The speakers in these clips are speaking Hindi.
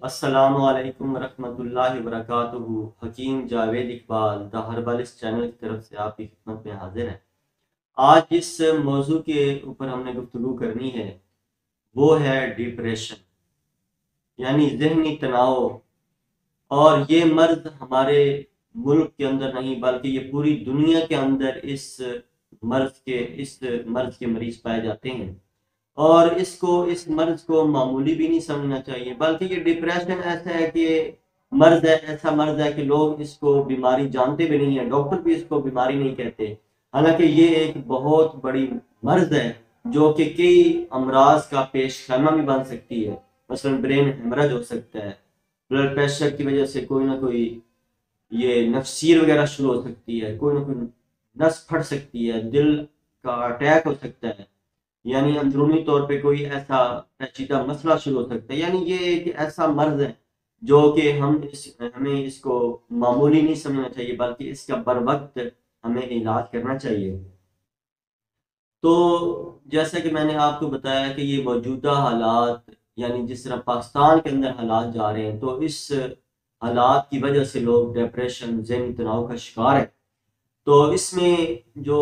अस्सलामु अलैकुम रहमतुल्लाहि व बरकातुहू। Hakim Javed Iqbal the herbalist channel की तरफ से आपकी खिदमत में हाजिर है। आज जिस मौजू के ऊपर हमने गुफ्तगू करनी है वो है डिप्रेशन, यानी जहनी तनाव। और ये मर्ज हमारे मुल्क के अंदर नहीं बल्कि ये पूरी दुनिया के अंदर इस मर्ज के मरीज पाए जाते हैं। और इस मर्ज को मामूली भी नहीं समझना चाहिए, बल्कि ये डिप्रेशन ऐसा है कि ऐसा मर्ज है कि लोग इसको बीमारी जानते भी नहीं है, डॉक्टर भी इसको बीमारी नहीं कहते। हालांकि ये एक बहुत बड़ी मर्ज है जो कि कई अमराज का पेश खाना भी बन सकती है। मसलन ब्रेन हेमरेज हो सकता है, ब्लड प्रेशर की वजह से कोई ना कोई ये नफसीर वगैरह शुरू हो सकती है, कोई ना कोई नस फट सकती है, दिल का अटैक हो सकता है, यानी अंदरूनी तौर पे कोई ऐसा पेचीदा मसला शुरू हो सकता है। यानी ये एक ऐसा मर्ज है जो कि हमें इसको मामूली नहीं समझना चाहिए, बल्कि इसका बर वक्त हमें इलाज करना चाहिए। तो जैसा कि मैंने आपको बताया कि ये मौजूदा हालात, यानी जिस तरह पाकिस्तान के अंदर हालात जा रहे हैं, तो इस हालात की वजह से लोग डिप्रेशन, ज़हनी तनाव का शिकार है। तो इसमें जो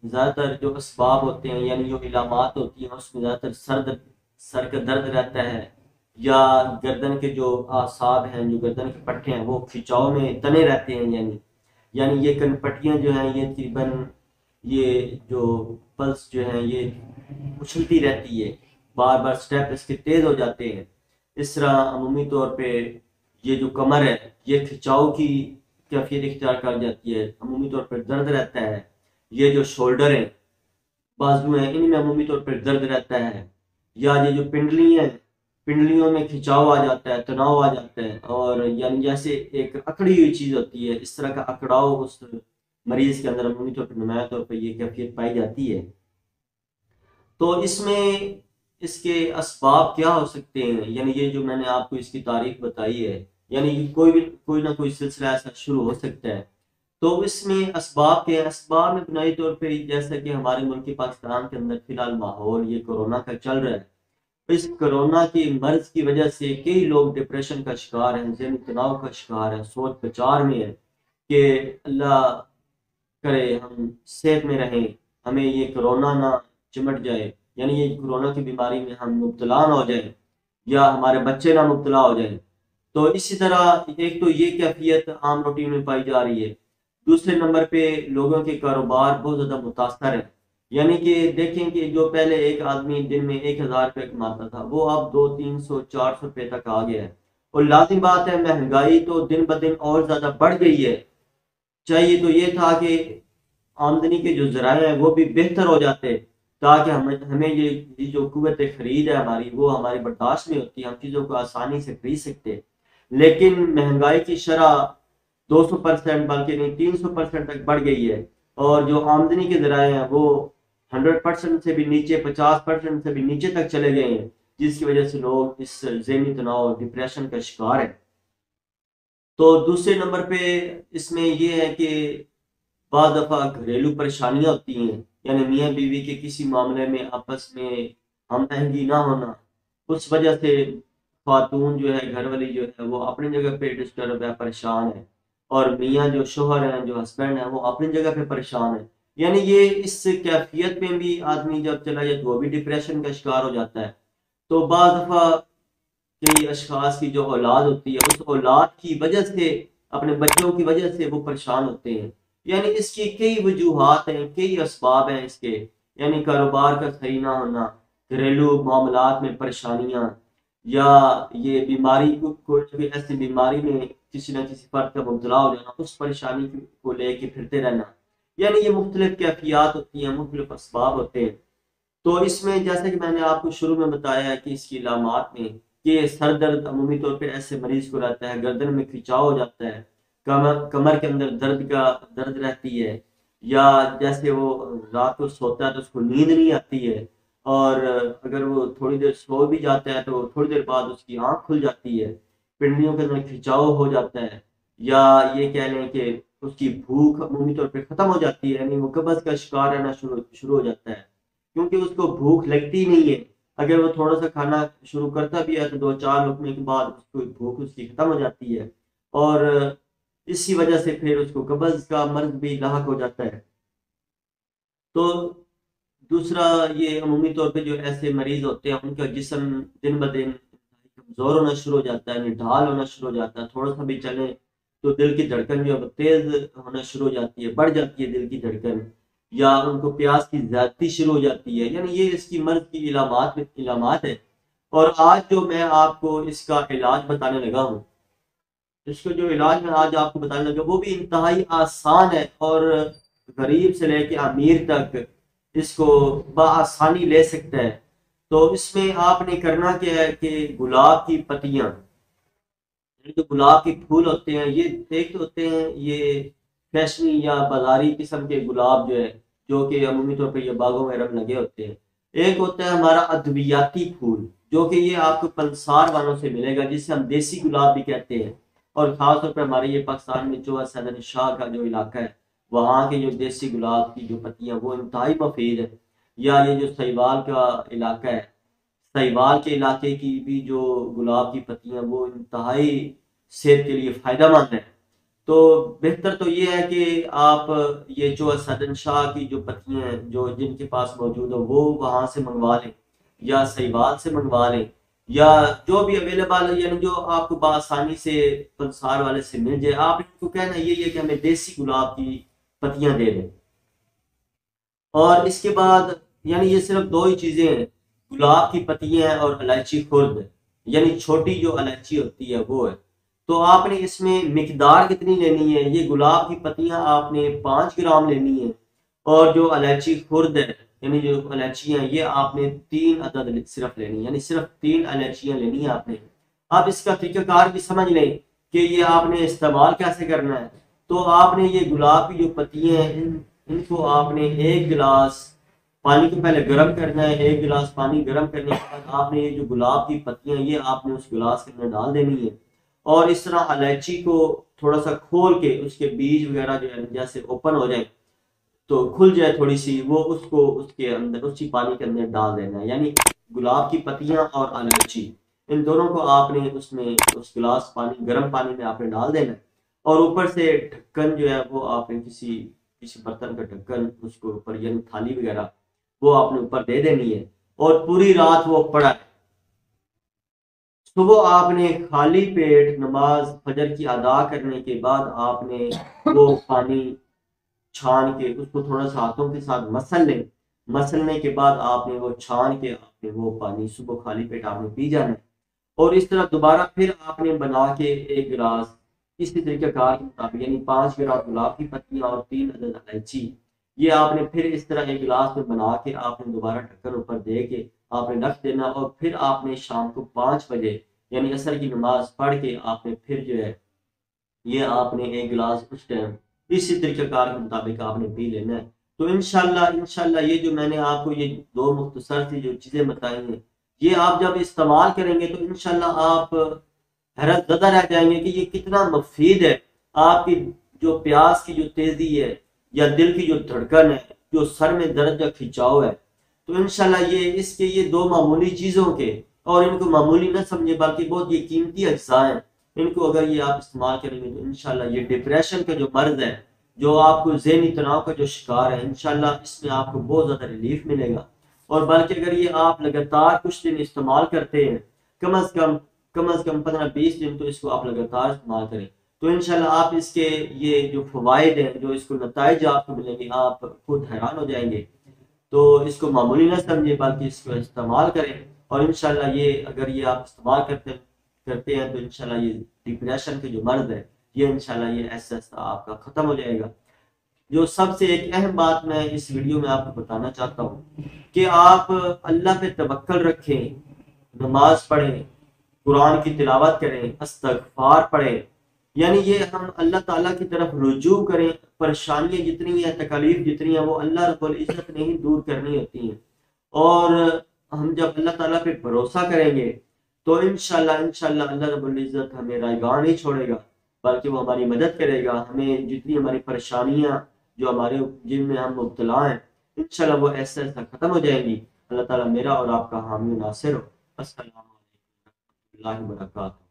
ज़्यादातर जो असबाब होते हैं, यानी जो इलामात होती हैं, उसमें ज़्यादातर सर का दर्द रहता है, या गर्दन के जो आसाब हैं, जो गर्दन के पट्टे हैं, वो खिंचाव में तने रहते हैं। यानी ये कनपट्टियाँ जो हैं, ये तकरीबन ये जो पल्स जो है ये उछलती रहती है, बार बार स्टेप इसके तेज हो जाते हैं। इस तरह अमूमी तौर पे ये जो कमर है ये खिंचाव की कैफियत इख्तियार कर जाती है, अमूमी तौर पर दर्द रहता है। ये जो शोल्डर है, बाजू हैं, इनमें अमूमी तौर पर दर्द रहता है। या ये जो पिंडली है, पिंडलियों में खिंचाव आ जाता है, तनाव आ जाता है, और यानी जैसे एक अकड़ी हुई चीज होती है, इस तरह का अकड़ाव उस मरीज के अंदर अमूमी तौर पर नुमाया तौर पर ये कैफियत पाई जाती है। तो इसमें इसके असबाब क्या हो सकते हैं, यानी ये जो मैंने आपको इसकी तारीख बताई है, यानी कोई ना कोई सिलसिला ऐसा शुरू हो सकता है। तो इसमें असबाब के असबाब में बुनियादी तौर पे जैसा कि हमारे मुल्क पाकिस्तान के अंदर फिलहाल माहौल ये कोरोना का चल रहा है, तो इस कोरोना की मर्ज की वजह से कई लोग डिप्रेशन का शिकार हैं, ज़हनी तनाव का शिकार हैं, सोच विचार में है कि अल्लाह करे हम सेहत में रहें, हमें ये कोरोना ना चिमट जाए, यानी ये कोरोना की बीमारी में हम मुब्तला ना हो जाए, या हमारे बच्चे ना मुब्तला हो जाए। तो इसी तरह एक तो ये कैफियत आम रूटीन में पाई जा रही है। दूसरे नंबर पे लोगों के कारोबार बहुत ज़्यादा मुतासर है। यानी कि देखें कि जो पहले एक आदमी दिन में 1,000 रुपये कमाता था, वो अब 200, 300, 400 रुपये तक आ गया है। और लाजिम बात है, महंगाई तो दिन ब दिन और ज़्यादा बढ़ गई है। चाहिए तो ये था कि आमदनी के जो जराए हैं वो भी बेहतर हो जाते, ताकि हमें हमें ये जो कुव्वत खरीद है हमारी, वो हमारी बर्दाश्त में होती है, हम चीज़ों को आसानी से खरीद सकते। लेकिन महंगाई की शरह 200% बल्कि नहीं 300% तक बढ़ गई है, और जो आमदनी के जराए हैं वो 100% से भी नीचे, 50% से भी नीचे तक चले गए हैं, जिसकी वजह से लोग इस ज़हनी तनाव और डिप्रेशन का शिकार है। तो दूसरे नंबर पे इसमें ये है कि बाद दफा घरेलू परेशानियां होती हैं, यानी मियाँ बीवी के किसी मामले में आपस में हम आहंगी ना होना, उस वजह से खातून जो है, घर वाली जो है, वो अपनी जगह पे डिस्टर्ब है, परेशान है, और मियाँ जो शोहर हैं, जो हस्बैंड है, वो अपनी जगह पे परेशान है। यानी ये इस कैफियत में भी आदमी जब चला जाए तो वो भी डिप्रेशन का शिकार हो जाता है। तो बाद दफा कई अशखास की जो औलाद होती है, उस औलाद की वजह से, अपने बच्चों की वजह से वो परेशान होते हैं। यानी इसकी कई वजूहात हैं, कई असबाब हैं इसके, यानी कारोबार का सही ना होना, घरेलू मामलात में परेशानियां, या ये बीमारी कोई भी ऐसी बीमारी में किसी न किसी फर्द का मुब्तला हो जाना, उस परेशानी को लेके फिरते रहना। यानी ये मुख्तलिफ कैफियत होती हैं, मुख्तलिफ असबाब होते हैं। तो इसमें जैसे कि मैंने आपको शुरू में बताया है कि इसकी इलामात में कि सर दर्द अमूमी तौर पे ऐसे मरीज को रहता है, गर्दन में खिंचाव हो जाता है, कमर के अंदर दर्द रहती है, या जैसे वो रात को सोता है तो उसको नींद नहीं आती है, और अगर वो थोड़ी देर सो भी जाता है तो थोड़ी देर बाद उसकी आंख खुल जाती है, पिंडलियों के अंदर खिंचाव हो जाता है, या ये कह लें कि उसकी भूख अमूमी तौर पे खत्म हो जाती है, यानी वो कब्ज का शिकार रहना शुरू शुरू हो जाता है, क्योंकि उसको भूख लगती नहीं है। अगर वो थोड़ा सा खाना शुरू करता भी है तो 2-4 लुकमे के बाद उसको भूख उसकी खत्म हो जाती है, और इसी वजह से फिर उसको कब्ज का मर्ज भी लाहक हो जाता है। तो दूसरा, ये अमूमी तौर पे जो ऐसे मरीज होते हैं उनका जिस्म दिन ब दिन कमजोर होना शुरू हो जाता है, निढाल होना शुरू हो जाता है, थोड़ा सा भी चले तो दिल की धड़कन जो है वो तेज होना शुरू हो जाती है, बढ़ जाती है दिल की धड़कन, या उनको प्यास की ज्यादती शुरू हो जाती है। यानी ये इसकी मर्ज की इलामात है। और आज जो मैं आपको इसका इलाज बताने लगा हूँ, इसका जो इलाज मैं आज आपको बताने लगा वो भी इंतहाई आसान है, और गरीब से लेके अमीर तक इसको बआसानी ले सकता है। तो इसमें आपने करना क्या है कि गुलाब की पत्तियां, जो गुलाब के फूल होते हैं, ये देखते होते हैं ये फैशनी या बाजारी किस्म के गुलाब जो है, जो कि अमूमी तौर पर ये बागों में रंग लगे होते हैं। एक होता है हमारा अद्वियाती फूल, जो कि ये आपको पंसार वालों से मिलेगा, जिसे हम देसी गुलाब भी कहते हैं। और खास तौर पर हमारे ये पाकिस्तान में जो सदर शाह का जो इलाका है, वहाँ के जो देसी गुलाब की जो पत्तियां वो इंतहाई मफीद है। या ये जो सहीवाल का इलाका है, सहीवाल के इलाके की भी जो गुलाब की पत्तियां वो इंतहाई सेहत के लिए फायदेमंद है। तो बेहतर तो ये है कि आप ये जो सदन शाह की जो पत्तियां हैं जो जिनके पास मौजूद हो वो वहां से मंगवा लें, या सहीवाल से मंगवा लें, या जो भी अवेलेबल है, यानी जो आपको बआसानी से पंसार वाले से मिल जाए। आप इनको कहना यही है कि हमें देसी गुलाब की पत्तियां दे दें। और इसके बाद, यानी ये सिर्फ दो ही चीजें हैं, गुलाब की पत्तियां और इलायची खुर्द, यानी छोटी जो इलायची होती है वो है। तो आपने इसमें मिकदार कितनी लेनी है, ये गुलाब की पत्तियां आपने 5 ग्राम लेनी है, और जो इलायची खुर्द है यानी जो इलायचियां ये आपने 3 अदद सिर्फ लेनी है, यानी सिर्फ 3 इलायचियां लेनी है आपने। आप इसका तरीकाकार भी समझ लें कि ये आपने इस्तेमाल कैसे करना है। तो आपने ये गुलाब की जो पत्तियां हैं इनको आपने 1 गिलास पानी को पहले गर्म करना है। 1 गिलास पानी गर्म करने के बाद आपने ये जो गुलाब की पत्तियां ये आपने उस गिलास के अंदर डाल देनी है, और इस तरह इलायची को थोड़ा सा खोल के उसके बीज वगैरह जो है जैसे ओपन हो जाए तो खुल जाए थोड़ी सी, वो उसको उसके अंदर उसी पानी के अंदर डाल देना है। यानी गुलाब की पत्तियां और इलायची इन दोनों को आपने उसमें उस गिलास पानी गर्म पानी में आपने डाल देना है, और ऊपर से ढक्कन जो है वो आपने किसी किसी बर्तन का ढक्कन उसको ऊपर यानी थाली वगैरह वो आपने ऊपर दे देनी है, और पूरी रात वो पड़ा है। सुबह आपने खाली पेट नमाज फजर की अदा करने के बाद आपने वो पानी छान के उसको थोड़ा सा हाथों के साथ मसल लें। मसलने के बाद आपने वो छान के आपने वो पानी सुबह खाली पेट आपने पी जाना है। और इस तरह दोबारा फिर आपने बना के 1 गिलास इसी तरीकेकार के मुताबिक, यानी 5 ग्राम गुलाब की पत्तियां और 3 अदद इलायची, ये आपने फिर इस तरह 1 गिलास में बना के आपने दोबारा ढक्कन ऊपर दे के आपने रख देना। और फिर आपने शाम को 5 बजे यानी असर की नमाज पढ़ के आपने फिर जो है ये आपने 1 गिलास उस टाइम इसी तरीकेकार के मुताबिक आपने पी लेना है। तो इंशाल्लाह ये जो मैंने आपको ये दो मुख्तसर सी जो चीज़ें बताई हैं, ये आप जब इस्तेमाल करेंगे तो इंशाल्लाह आप हैरत ज़दा रह जाएंगे कि ये कितना मुफीद है। आपकी जो प्यास की जो तेज़ी है, या दिल की जो धड़कन है, जो सर में दर्द या खिंचाव है, तो इंशाल्लाह ये दो मामूली चीज़ों के, और इनको मामूली न समझे बल्कि बहुत ये कीमती अज्जा हैं। इनको अगर ये आप इस्तेमाल करेंगे तो इंशाल्लाह ये डिप्रेशन का जो मर्ज है, जो आपको ज़हनी तनाव का जो शिकार है, इंशाल्लाह इसमें आपको बहुत ज़्यादा रिलीफ मिलेगा। और बल्कि अगर ये आप लगातार कुछ दिन इस्तेमाल करते हैं, कम अज़ कम 15-20 दिन तो इसको आप लगातार इस्तेमाल करें, तो इंशाल्लाह आप इसके ये जो फ़वाइद हैं, जो इसको नताइज आपको मिलेंगे, आप खुद हैरान हो जाएंगे। तो इसको मामूली ना समझे बल्कि इसको इस्तेमाल करें, और इंशाल्लाह ये अगर ये आप इस्तेमाल करते हैं तो इंशाल्लाह ये डिप्रेशन के जो मर्ज है ये इंशाल्लाह ये ऐसा आपका ख़त्म हो जाएगा। जो सबसे एक अहम बात मैं इस वीडियो में आपको बताना चाहता हूँ कि आप अल्लाह पे तवक्कल रखें, नमाज पढ़ें, कुरान की तिलावत करें, इस्तग़फ़ार पढ़ें, यानी ये हम अल्लाह ताला की तरफ रुजू करें। परेशानियां जितनी हैं, तकलीफ जितनी है, वो अल्लाह रब्बुल इज़्ज़त ने ही दूर करनी होती हैं। और हम जब अल्लाह ताला पे भरोसा करेंगे तो इंशाल्लाह अल्लाह रब्बुल इज़्ज़त हमें रायगान नहीं छोड़ेगा, बल्कि वो हमारी मदद करेगा। हमें जितनी हमारी परेशानियां जो हमारे जिनमें हम मुब्तला हैं, इंशाल्लाह वो ऐसा ऐसा ख़त्म हो जाएंगी। अल्लाह ताला मेरा और आपका हामी नासिर हो। अस्सलामु अलैकुम व रहमतुल्लाहि व बरकातहू।